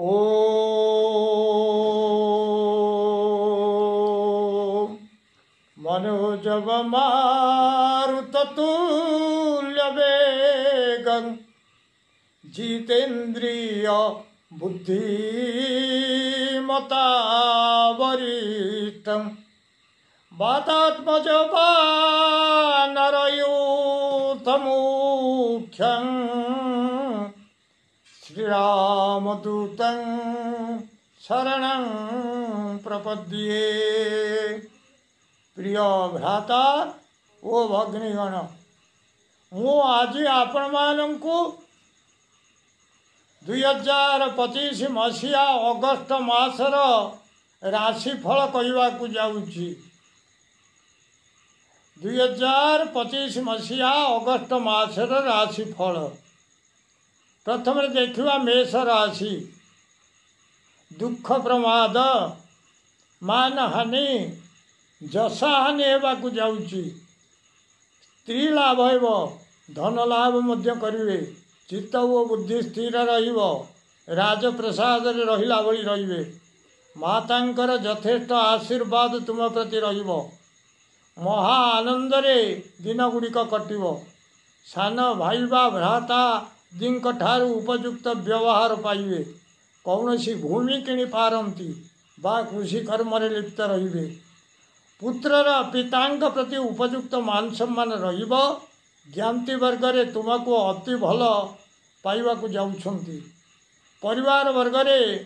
ॐ मनोजवमारुततुल्यवेगं जितेन्द्रिय बुद्धिमतावरिष्ठं वातात्मजवानरयूथमुख्यं श्रीरामदूतं शरणं प्रपद्ये। प्रिय भ्राता ओ भग्नीगण, मु आज आपण मानंकु 2025 मसीहा अगस्त मासर राशिफल कहवाकू जाऊँगी। 2025 मसीहा अगस्त मासर राशिफल प्रथम देखा मेष राशि। दुख प्रमाद मानहानि जसाहानि होगाकू जाऊँगी। स्त्री लाभ हो, धन लाभ मध्य करिवे, चित्त ओ बुद्धि स्थिर रहिबो, राजप्रसाद रहिला भली रहिबे। मातांकर यथेष्ट आशीर्वाद तुम प्रति रहिबो। महा आनंद रे दिन गुड़िक कटिबो। सान भाई बा भ्राता दिंक ठारू उपयुक्त व्यवहार पाइबे। कौनसी भूमि किणी पारंती बा कृषि कर्म रे लिप्त रहिबे। पुत्रर पितांक प्रति उपयुक्त मान सम्मान रहिबो। ज्ञाति वर्ग रे तुमको अति भल पाइबाकू जाउछंती। परिवार वर्ग रे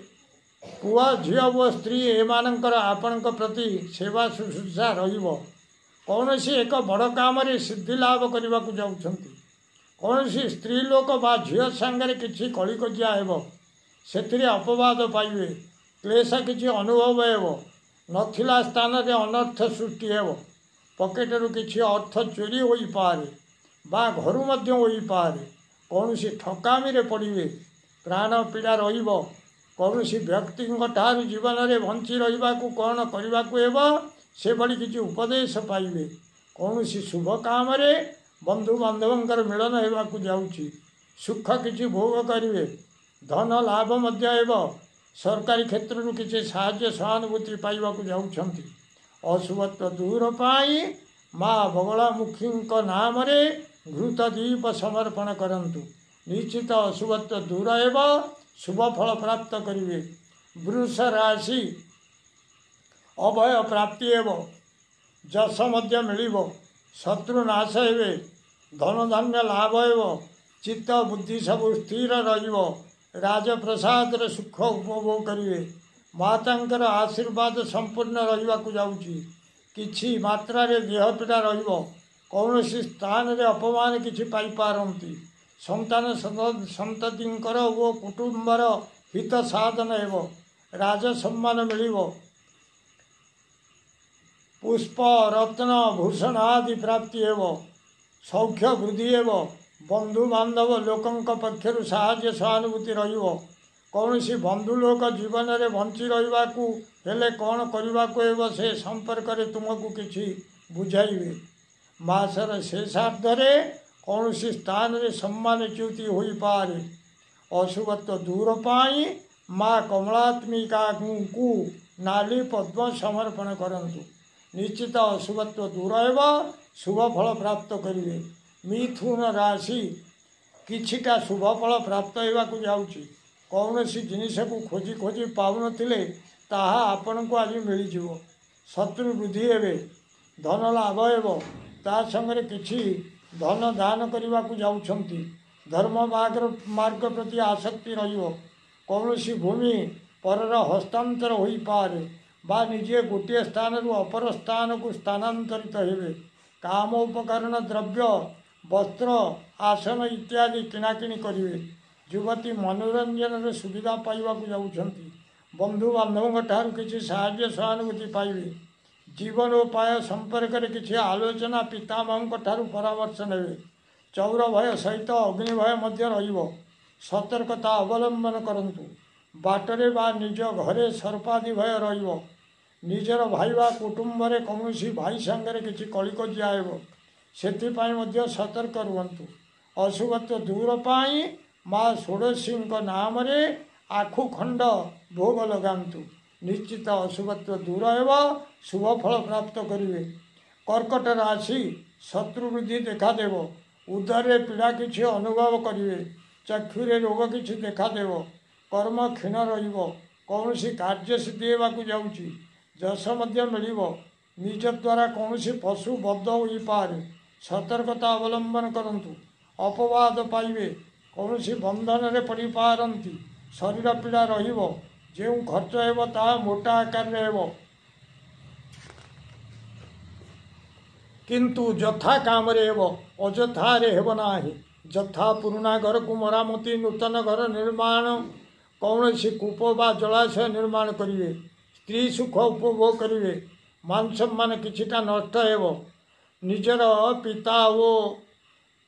पुआ झियो व स्त्री एमानंकर आपणक प्रति सेवा शुश्रूषा रहिबो। कौनसी एक बड़ काम रे सिद्धि लाभ करबाकू जाउछंती। कौनसी स्त्री लोक बा झियो संगे किछि कली कजिया हेबो, सेथिरे अपवाद पाइबे। क्लेश किछि अनुभव हेबो। नथिला स्थान रे अनर्थ सृष्टि हेबो। पकेटरू किछि अर्थ चोरी होई पारे बा घरु मध्य होई पारे। कौनसी ठकामी रे पड़िबे, प्राण पीड़ा रहिबो। कौनसी व्यक्ति ठारू जीवन रे बंची रहिबाकू कौन करिबाकू हेबो से भली किछि उपदेश पाइबे। कौनसी शुभ काम रे बंधु बांधवंकर मिलन हेबाकू जाउछि। सुख किछि भोग करिवे। धन लाभ मध्य हेबो। सरकारी क्षेत्ररू किछि साहाय्य सहानुभूति पाइबाकू जाउछंती। अशुभत्व दूर पाई माँ बगलामुखींक नाम रे घृत दीप समर्पण करंतु। निश्चित अशुभत्व दूर हेबो, शुभ फल प्राप्त करिवे। वृष राशि अभय प्राप्ति हेबो। जस मध्य मिलिबो। शत्रु नाश हेबे। धन धान्य लाभ हेबो। चित्त बुद्धि सब स्थिर रहिबो। राजप्रसाद रे सुख उपभोग करिवे। मातांकर आशीर्वाद संपूर्ण रहिबाकू जाउछि। किछि मात्रा रे देह पीड़ा रहिबो। कौनसी स्थान रे अपमान किछि पाई पारंती। संतान संततिंकर ओ कुटुंबर हित साधन हेबो। राज सम्मान मिलिबो। पुष्प रत्न भूषण आदि प्राप्ति हेबो। सौख्य वृद्धि हेबो। बंधु बांधव लोकंक पक्षरु साहाय्य सहानुभूति रहिबो। कौनसी बंधु लोक जीवन रे बंची रहिबाकू हेले कौन करिबाकू हेबो से संपर्क रे तुमको किछि बुझाइबे। मासर शेषार्ध रे कौनसी स्थान रे सम्मानच्युति होई पारे। अशुभत्व दूर पाई माँ कमलात्मिका को नाली पद्म समर्पण करंतु। निश्चित अशुभत्व दूर हेबो। शुभ फल प्राप्त करिवे। मिथुन राशि किछिटा शुभ फल प्राप्त हेबाकू जाउछि। कौनसी जिनिस को खोजी खोजी पाउनथिले ताहा आपन को आज मिल जिवो। शत्रु वृद्धि हेबे। धन लाभ हेबो। ता संगे किछि धन दान करबाकू जाउछंती। धर्म मार्ग प्रति आसक्ति रहिबो। कौनसी भूमि परर हस्तांतर होई पारे बा निजे गोटे स्थान रु अपर स्थान को स्थानांतरित हेबे। काम उपकरण द्रव्य वस्त्र आसन इत्यादि किणाकिणी करिवे। युवती मनोरंजन सुविधा पाइबाकू जाउछंती। बंधु बांधवों ठारू किछि साहाय्य सहानुभूति पाइबे। जीवनोपाय संपर्क रे किछि आलोचना पितामहंक ठारू परामर्श नेबे। चौर भय सहित अग्नि भय मध्य रहिबो। सतर्कता अवलंबन करंतु। बाटरे बा निज घरे सर्पादि भय रहिबो। निजर भाई बा कुटुंब रे कौनसी भाई संगे किछि कलिकजिया हेबो। सेथिपाई मध्य सतर्क रुहंतु। अशुभत्व दूर पाई माँ षोडशींक नाम रे आखु खंड भोग लगातु निश्चित अशुभत्व दूर हेब शुभ फल प्राप्त करेंगे। कर्कट राशि शत्रु वृद्धि देखादेव उदर पीड़ा किसी अनुभव करेंगे चक्षुरे रोग किसी देखादेव कर्म क्षीण कौन कार्य सिद्धि होगाकू जाऊँगी जश मिल निज द्वारा कौन पशु बद्ध हो पारे सतर्कता अवलंबन करंतु अपवाद पाइबे कौन बंधन में पड़ पारती शरीर पीड़ा रहिबो जो खर्च हेब ता मोटा आकार हेब किंतु जथा काम हेब अजथा हेब नाही जथा पुराणा घर को मरामती नूतन घर निर्माण कौन कूप बा जलाशय निर्माण करेंगे स्त्री सुख उपभोग करेंगे मान सम्मान किछिटा नष्ट हेब निजर पिता ओ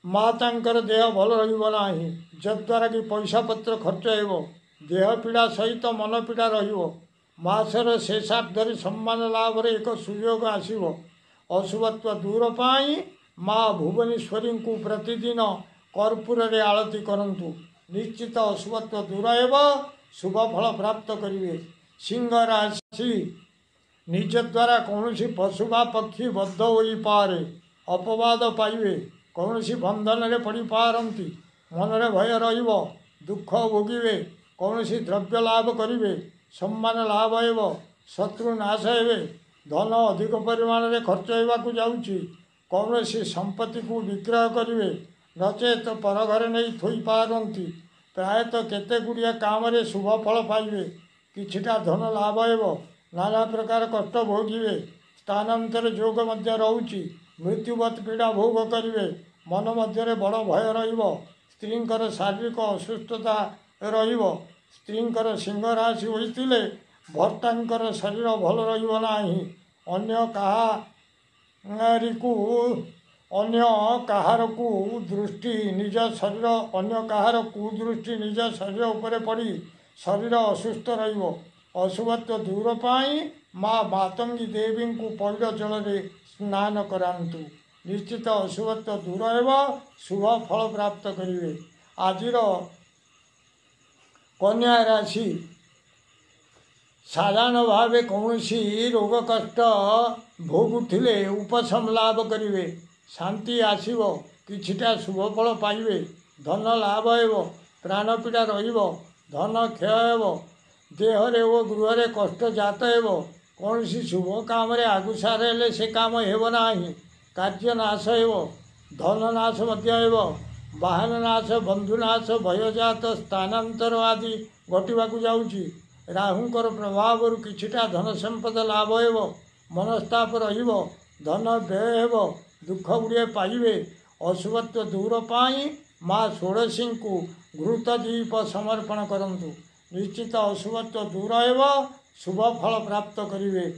माँ तांकर देह भल रहा जद्वारा कि पैसा पत्र खर्च हेब देह पीड़ा सहित मन पीड़ा रसर शेषार्धर सम्मान लाभ एक सुयोग आसव अशुभत्व दूर पाई माँ भुवनेश्वरी को प्रतिदिन कर्पूर रे आलती करंतु निश्चित अशुभत्व दूर हेब शुभ फल प्राप्त करेंगे। सिंह राशि निज द्वारा कौन पशु बा पक्षी बद्ध हो पारे अपवाद पाइबे कौन बंधन में पड़ पारती मन में भय रहिब दुख भोगिबे कौन द्रव्य लाभ करेंगे सम्मान लाभ हेब शत्रु नाश हेबे धन अधिक परिमाण में खर्च होगाकू जाऊँगी कौन संपत्ति को विक्रय करेंगे नचेत पर घर नहीं थोई पारती प्रायतः केते गुड़िया काम शुभ फल पाइबे किछिटा धन लाभ हेब नाना प्रकार कष्ट भोगिबे स्थानांतर जोग मध्य रहुची मृत्युवत पीड़ा भोग करेंगे मन मध्य बड़ भय रहिब स्त्रींकर शारीरिक असुस्थता रहिब स्त्रींकर सिंह राशि होइतिले भर्तांकर शरीर भल रहिब नाही अन्य कहार को दृष्टि निज शरीर अन्य कहार कुदृष्टि निज शरीर उपरे पड़ी शरीर असुस्थ रहिब अशुभत्व दूर पाई माँ मातंगी देवी को पैड़ जल स्नान करांतु निश्चित अशुभत्व दूर हेब शुभ फल प्राप्त करेंगे। आजिर कन्या राशि साधारण भाव कौन रोग कष्ट भोगुले उपशम लाभ करेंगे शांति आसव किछिटा शुभ फल पाइबे धन लाभ हेब प्राण पीड़ा रहिब धन क्षय हेब देहरे ओ गृह कष्ट जात हेब कौन शुभ काम आगुसार हेले से काम हेब नाही कार्य नाश हेब धन नाश हेब वाहन नाश बंधु नाश भयजात स्थानांतर आदि घटवाकू जाऊँगी राहुंकर प्रभाव किछिटा धन संपद लाभ हेब मनस्ताप रहिब धन व्यय हेब दुख गुड़े पाइबे अशुभत्व दूर पाई माँ षोड़शी को घृत दीप समर्पण करंतु निश्चित अशुभत्व दूर हेब शुभ फल प्राप्त करेंगे।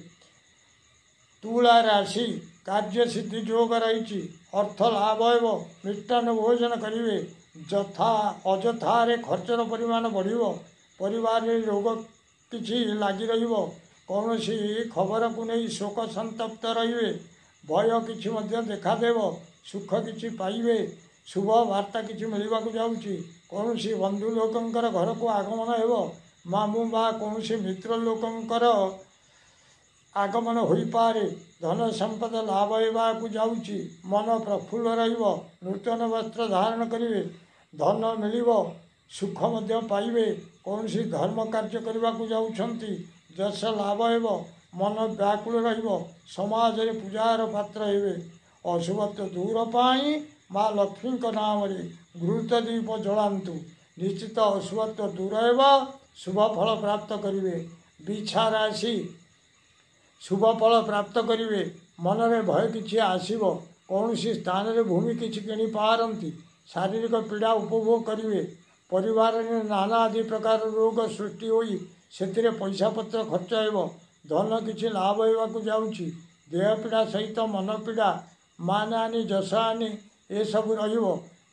तुला राशि कार्य सिद्धि योग रही अर्थ लाभ हेब मिष्टान भोजन करेंगे जथा अजथारे खर्चर परिमाण बढ़िबो परिवार रोग किछि लागी रहिबो कौन खबर को नहीं शोक संतप्त रहिबे भय किछि मध्य देखादेव सुख किछि पाइबे शुभ वार्ता किछि मिलवाकू जाउछि कौन बंधु लोकंकर घर को आगमन हेब मामू बा कौन मित्र लोकंकर आगमन हो पारे धन संपद लाभ होगाकू जाउछि मन प्रफुल्ल रहिब नूतन वस्त्र धारण करेंगे धन मिलिब सुख मध्य पाइबे कौन धर्म कार्य करने को जाउछंती जश लाभ हेब मन व्याकुल रहिब समाज रे पूजार पात्र हेबे अशुभत्व दूर पाई माँ लक्ष्मी नाम घृत दीप जलांतु निश्चित अशुभत्व दूर हेब शुभ फल प्राप्त करेंगे। बिछा राशि शुभ फल प्राप्त करेंगे मन में भय किछि आसिब कौन स्थान रे भूमि किछि किणी पारती शारीरिक पीड़ा उपभोग करेंगे परिवार में नाना आदि प्रकार रोग सृष्टि होई से पैसा पत्र खर्च हेब धन किछि लाभ होगाकू जाउछि देह पीड़ा सहित मन पीड़ा मान हानि जश हानि ए सब रहिब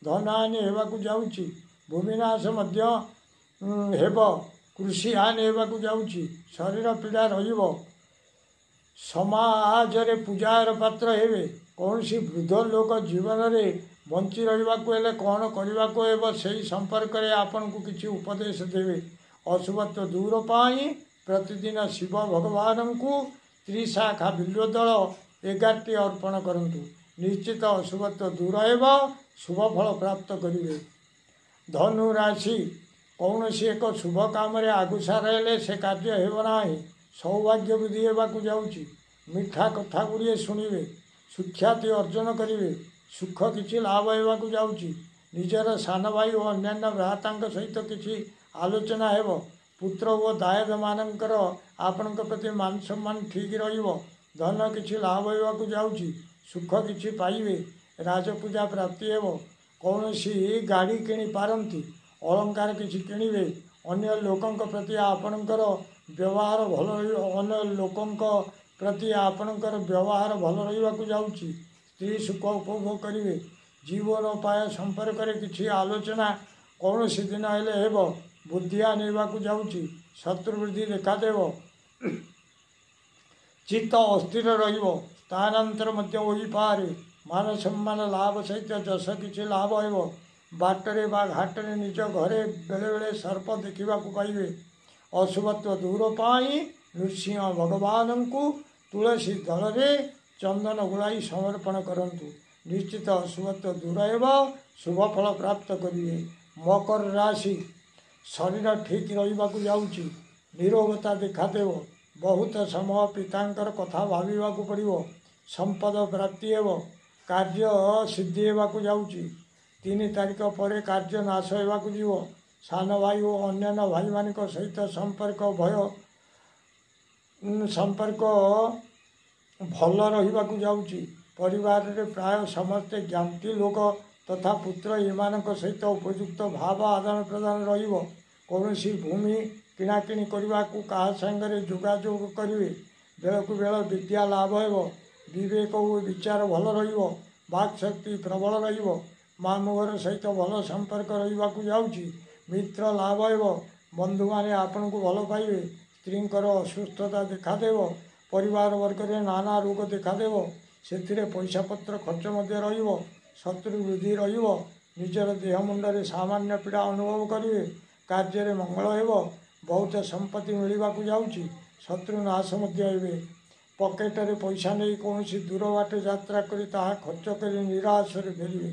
धन हानि होगाकू जाउछि भूमिनाश मध्य हेब कृषि हानि होगाकू जाउछि शरीर पीड़ा रहिब समाज रे पूजार पात्र हेबे कौन वृद्ध लोक जीवन में बंची रहिबाकू हेले कौन करबाकू हेब सेही संपर्क में आपन को किछि उपदेश देवे ଅଶୁଭତ୍ୱ ଦୂର ପାଇଁ ପ୍ରତିଦିନ ଶିବ ଭଗବାନଙ୍କୁ ତ୍ରିଶାଖା ବିଲ୍ୱଦଳ 11ଟି ଅର୍ପଣ କରନ୍ତୁ। ନିଶ୍ଚିତ ଅଶୁଭତ୍ୱ ଦୂର ହେବ, ଶୁଭ ଫଳ ପ୍ରାପ୍ତ କରିବେ। ଧନୁ ରାଶି, କୌଣସି ଏକ ଶୁଭ କାମରେ ଆଗୁସାର ହେଲେ ସେ କାର୍ଯ୍ୟ ହେବ ନାହିଁ। ସୌଭାଗ୍ୟ ବୃଦ୍ଧି ହେବାକୁ ଯାଉଛି। ମିଠା କଥା ଗୁଡ଼ିଏ ଶୁଣିବେ, ସୁଖ୍ୟାତି ଅର୍ଜନ କରିବେ, ସୁଖ କିଛି ଲାଭ ହେବାକୁ ଯାଉଛି। ନିଜର ସାନ ଭାଇ ଓ ଅନ୍ୟାନ୍ୟ ଭ୍ରାତାଙ୍କ ସହିତ କିଛି ଆଲୋଚନା ହେବ। ପୁତ୍ର ଓ ଦାୟଦମାନଙ୍କର ଆପଣଙ୍କ ପ୍ରତି ମାନ ସମ୍ମାନ ଠିକ୍ ରହିବ। ଧନ କିଛି ଲାଭ ହେବାକୁ ଯାଉଛି। ସୁଖ କିଛି ପାଇବେ। ରାଜପୂଜା ପ୍ରାପ୍ତି ହେବ। କୌଣସି ଗାଡ଼ି କିଣି ପାରନ୍ତି। ଅଳଙ୍କାର କିଛି କିଣିବେ। ଅନ୍ୟ ଲୋକଙ୍କ ପ୍ରତି ଆପଣଙ୍କର ବ୍ୟବହାର ଭଲ ରହିବ। ଅନ୍ୟ ଲୋକଙ୍କ ପ୍ରତି ଆପଣଙ୍କର ବ୍ୟବହାର ଭଲ ରହିବାକୁ ଯାଉଛି। ସ୍ତ୍ରୀ ସୁଖ ଉପଭୋଗ କରିବେ। ଜୀବନୋପାୟ ସମ୍ପର୍କରେ କିଛି ଆଲୋଚନା କୌଣସି ଦିନ ହେଲେ ହେବ। ବୁଦ୍ଧିଆ ନେବାକୁ ଯାଉଛି। ଶତ୍ରୁ ବୃଦ୍ଧି ଦେଖାଦେବ। ଚିତ୍ତ ଅସ୍ଥିର ରହିବ। ସ୍ଥାନାନ୍ତର ମଧ୍ୟ ହୋଇପାରେ। ମାନ ସମ୍ମାନ ଲାଭ ସହିତ ଯଶ କିଛି ଲାଭ ହେବ। ବାଟରେ ବା ଘାଟରେ ନିଜ ଘରେ ବେଳେବେଳେ ସର୍ପ ଦେଖିବାକୁ ପାଇବେ। ଅଶୁଭତ୍ୱ ଦୂର ପାଇଁ ନୃସିଂହ ଭଗବାନଙ୍କୁ ତୁଳସୀ ଦଳରେ ଚନ୍ଦନ ଗୁଳାଇ ସମର୍ପଣ କରନ୍ତୁ। ନିଶ୍ଚିତ ଅଶୁଭତ୍ୱ ଦୂର ହେବ, ଶୁଭ ଫଳ ପ୍ରାପ୍ତ କରିବେ। ମକର ରାଶି, ଶରୀର ଠିକ୍ ରହିବାକୁ ଯାଉଛି। ନିରୋଗତା ଦେଖାଦେବ। ବହୁତ ସମୟ ପିତାଙ୍କର କଥା ଭାବିବାକୁ ପଡ଼ିବ। ସମ୍ପଦ ପ୍ରାପ୍ତି ହେବ। କାର୍ଯ୍ୟ ସିଦ୍ଧି ହେବାକୁ ଯାଉଛି। 3 ତାରିଖ ପରେ କାର୍ଯ୍ୟ ନାଶ ହେବାକୁ ଯିବ। ସାନ ଭାଇ ଓ ଅନ୍ୟାନ୍ୟ ଭାଇମାନଙ୍କ ସହିତ ସମ୍ପର୍କ ଭଲ ରହିବାକୁ ଯାଉଛି। ପରିବାରରେ ପ୍ରାୟ ସମସ୍ତେ ଜ୍ଞାତି ଲୋକ ତଥା ପୁତ୍ର ଏମାନଙ୍କ ସହିତ ଉପଯୁକ୍ତ ଭାବ ଆଦାନ ପ୍ରଦାନ ରହିବ। କୌଣସି ଭୂମି କିଣାକିଣି କରିବାକୁ କାହା ସାଙ୍ଗରେ ଯୋଗାଯୋଗ କରିବେ। ବେଳକୁ ବେଳ ବିଦ୍ୟା ଲାଭ ହେବ। ବିବେକ ଓ ବିଚାର ଭଲ ରହିବ। ବାକ୍ ଶକ୍ତି ପ୍ରବଳ ରହିବ। ମାମୁଁ ଘର ସହିତ ଭଲ ସମ୍ପର୍କ ରହିବାକୁ ଯାଉଛି। ମିତ୍ର ଲାଭ ହେବ। ବନ୍ଧୁମାନେ ଆପଣଙ୍କୁ ଭଲ ପାଇବେ। ସ୍ତ୍ରୀଙ୍କର ଅସୁସ୍ଥତା ଦେଖାଦେବ। ପରିବାର ବର୍ଗରେ ନାନା ରୋଗ ଦେଖାଦେବ। ସେଥିରେ ପଇସା ପତ୍ର ଖର୍ଚ୍ଚ ମଧ୍ୟ ରହିବ। ଶତ୍ରୁ ବୃଦ୍ଧି ରହିବ। ନିଜର ଦେହ ମୁଣ୍ଡରେ ସାମାନ୍ୟ ପୀଡ଼ା ଅନୁଭବ କରିବେ। କାର୍ଯ୍ୟରେ ମଙ୍ଗଳ ହେବ। ବହୁତ ସମ୍ପତ୍ତି ମିଳିବାକୁ ଯାଉଛି। ଶତ୍ରୁ ନାଶ ମଧ୍ୟ ହେବେ। ପକେଟରେ ପଇସା ନେଇ କୌଣସି ଦୂର ବାଟ ଯାତ୍ରା କରି ତାହା ଖର୍ଚ୍ଚ କରି ନିରାଶରେ ଫେରିବେ।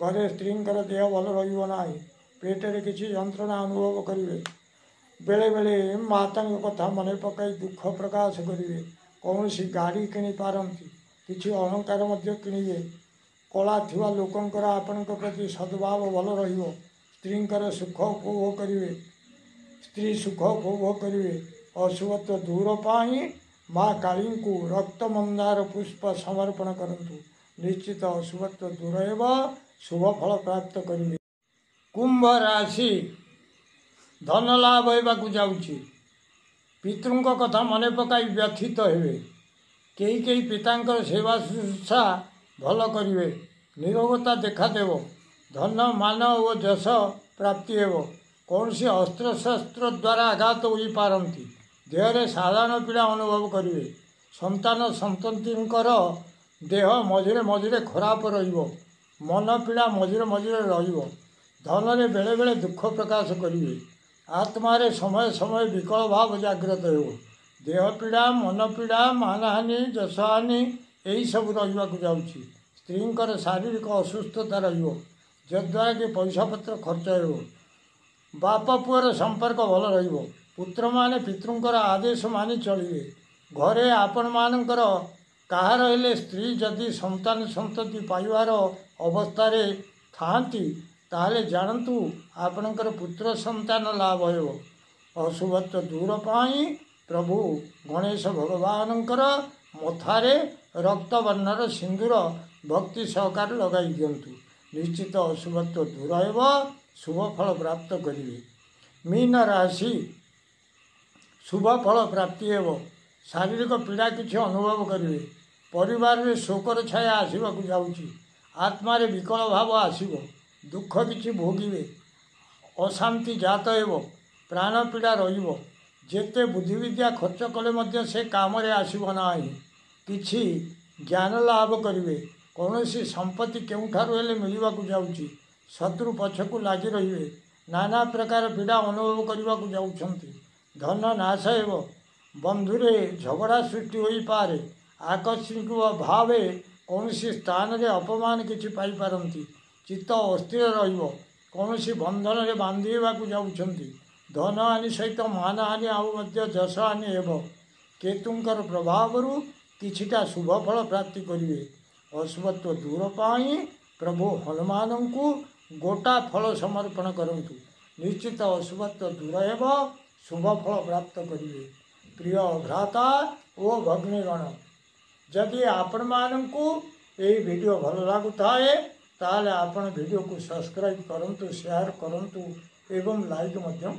ଘରେ ସ୍ତ୍ରୀଙ୍କର ଦେହ ଭଲ ରହିବ ନାହିଁ। ପେଟରେ କିଛି ଯନ୍ତ୍ରଣା ଅନୁଭବ କରିବେ। ବେଳେବେଳେ ମାତାଙ୍କ କଥା ମନେ ପକାଇ ଦୁଃଖ ପ୍ରକାଶ କରିବେ। କୌଣସି ଗାଡ଼ି କିଣି ପାରନ୍ତି। କିଛି ଅଳଙ୍କାର ମଧ୍ୟ କିଣିବେ। କଳା ଥିବା ଲୋକଙ୍କର ଆପଣଙ୍କ ପ୍ରତି ସଦ୍ଭାବ ଭଲ ରହିବ। ସ୍ତ୍ରୀ ସୁଖ ଉପଭୋଗ କରିବେ। ଅଶୁଭତ୍ୱ ଦୂର ପାଇଁ ମା କାଳୀଙ୍କୁ ରକ୍ତ ମନ୍ଦାର ପୁଷ୍ପ ସମର୍ପଣ କରନ୍ତୁ। ନିଶ୍ଚିତ ଅଶୁଭତ୍ୱ ଦୂର ହେବ, ଶୁଭ ଫଳ ପ୍ରାପ୍ତ କରିବେ। କୁମ୍ଭ ରାଶି, ଧନ ଲାଭ ହେବାକୁ ଯାଉଛି। ପିତୃଙ୍କ କଥା ମନେ ପକାଇ ବ୍ୟଥିତ ହେବେ। କେହି କେହି ପିତାଙ୍କର ସେବା ଶୁଶ୍ରୂଷା ଭଲ କରିବେ। ନିରୋଗତା ଦେଖାଦେବ। ଧନ ମାନ ଓ ଯଶ ପ୍ରାପ୍ତି ହେବ। କୌଣସି ଅସ୍ତ୍ରଶସ୍ତ୍ର ଦ୍ୱାରା ଆଘାତ ହୋଇପାରନ୍ତି। ଦେହରେ ସାଧାରଣ ପୀଡ଼ା ଅନୁଭବ କରିବେ। ସନ୍ତତିଙ୍କର ଦେହ ମଝିରେ ମଝିରେ ଖରାପ ରହିବ। ମନ ପୀଡ଼ା ମଝିରେ ମଝିରେ ରହିବ। ଧନରେ ବେଳେବେଳେ ଦୁଃଖ ପ୍ରକାଶ କରିବେ। ଆତ୍ମାରେ ସମୟ ସମୟ ବିକଳ ଭାବ ଜାଗ୍ରତ ହେବ। ଦେହ ପୀଡ଼ା, ମନ ପୀଡ଼ା, ମାନହାନି, ଯଶହାନି ଏହିସବୁ ରହିବାକୁ ଯାଉଛି। ସ୍ତ୍ରୀଙ୍କର ଶାରୀରିକ ଅସୁସ୍ଥତା ରହିବ, ଯଦ୍ୱାରା କି ପଇସା ପତ୍ର ଖର୍ଚ୍ଚ ହେବ। ବାପ ପୁଅର ସମ୍ପର୍କ ଭଲ ରହିବ। ପୁତ୍ରମାନେ ପିତୃଙ୍କର ଆଦେଶ ମାନି ଚଳିବେ। ଘରେ ଆପଣମାନଙ୍କର କାହାର ହେଲେ ସ୍ତ୍ରୀ ଯଦି ସନ୍ତତି ପାଇବାର ଅବସ୍ଥାରେ ଥାଆନ୍ତି, ତାହେଲେ ଜାଣନ୍ତୁ ଆପଣଙ୍କର ପୁତ୍ର ସନ୍ତାନ ଲାଭ ହେବ। ଅଶୁଭତ୍ୱ ଦୂର ପାଇଁ ପ୍ରଭୁ ଗଣେଶ ଭଗବାନଙ୍କର ମଥାରେ ରକ୍ତବର୍ଣ୍ଣର ସିନ୍ଦୂର ଭକ୍ତି ସହକାରେ ଲଗାଇ ଦିଅନ୍ତୁ। ନିଶ୍ଚିତ ଅଶୁଭତ୍ୱ ଦୂର ହେବ, ଶୁଭ ଫଳ ପ୍ରାପ୍ତ କରିବେ। ମୀନ ରାଶି, ଶୁଭ ଫଳ ପ୍ରାପ୍ତି ହେବ। ଶାରୀରିକ ପୀଡ଼ା କିଛି ଅନୁଭବ କରିବେ। ପରିବାରରେ ଶୋକର ଛାୟା ଆସିବାକୁ ଯାଉଛି। ଆତ୍ମାରେ ବିକଳ ଭାବ ଆସିବ। ଦୁଃଖ କିଛି ଭୋଗିବେ। ଅଶାନ୍ତି ଜାତ ହେବ। ପ୍ରାଣ ପୀଡ଼ା ରହିବ। ଯେତେ ବୁଦ୍ଧିବିଦ୍ୟା ଖର୍ଚ୍ଚ କଲେ ମଧ୍ୟ ସେ କାମରେ ଆସିବ ନାହିଁ। କିଛି ଜ୍ଞାନ ଲାଭ କରିବେ। କୌଣସି ସମ୍ପତ୍ତି କେଉଁଠାରୁ ହେଲେ ମିଳିବାକୁ ଯାଉଛି। ଶତ୍ରୁ ପଛକୁ ଲାଗି ରହିବେ। नाना प्रकार पीड़ा अनुभव करने को जाउछंती। धन नाश हेब, बंधुरे झगड़ा सृष्टि हो पारे, आकस्मिक भावे कौन स्थान रे अपमान किछि पाई पारंती, चित्त अस्थिर रहिबो, कौन बंधन रे बांधीबा को जाउछंती। धन हानि सहित मान हानि आउ मध्य जश हानि हेब। केतुंकर प्रभावरु किछिटा शुभ फल प्राप्ति करिवे। अशुभत्व दूर पाई प्रभु हनुमान को गोटा फल समर्पण करंतु, निश्चित अशुभत्व दूर हेब, शुभ फल प्राप्त करिवे। प्रिय भ्राता ओ भग्नीगण, जदि आपण मानंकु एई वीडियो भल लागुताए ताले आपण वीडियो को सब्सक्राइब करंतु, शेयर करंतु एवं लाइक मध्यम